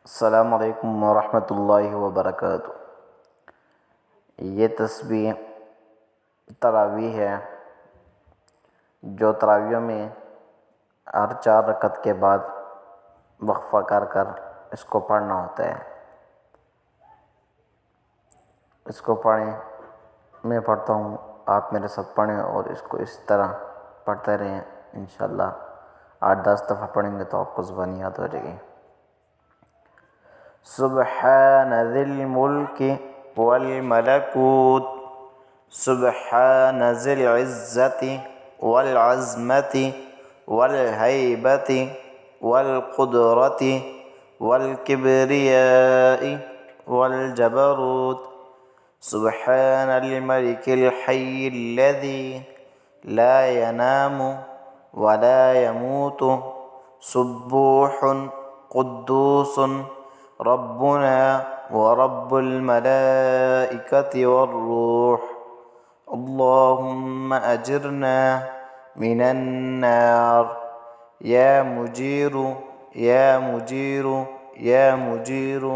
अस्सलामु अलैकुम वरहमतुल्लाहि वबरकातुह। ये तस्बीह तरावी है, जो तरावियों में हर 4 रकत के बाद वक्फ़ा कर कर इसको पढ़ना होता है। इसको पढ़ें, मैं पढ़ता हूँ, आप मेरे साथ पढ़ें और इसको इस तरह पढ़ते रहें। इंशाअल्लाह 8-10 दफ़ा पढ़ेंगे तो आपको ज़ुबानी याद हो जाएगी। सुब्हान ज़िल मुल्कि वल मलकूत, सुब्हान ज़िल इज़्ज़ति वल अज़्मति वल हैबति वल क़ुदरति वल किब्रियाइ वल जबरूत। सुब्हानल मलिकिल हय्यिल लज़ी ला यनामु व ला यमूतु, सुब्बूहुन क़ुद्दूसुन रब्बुना व रब्बुल मलाइकति वर्रूह। अल्लाहुम्मा अजिरना मिनन नार। या मुजीरु या मुजीरु या मुजीरु।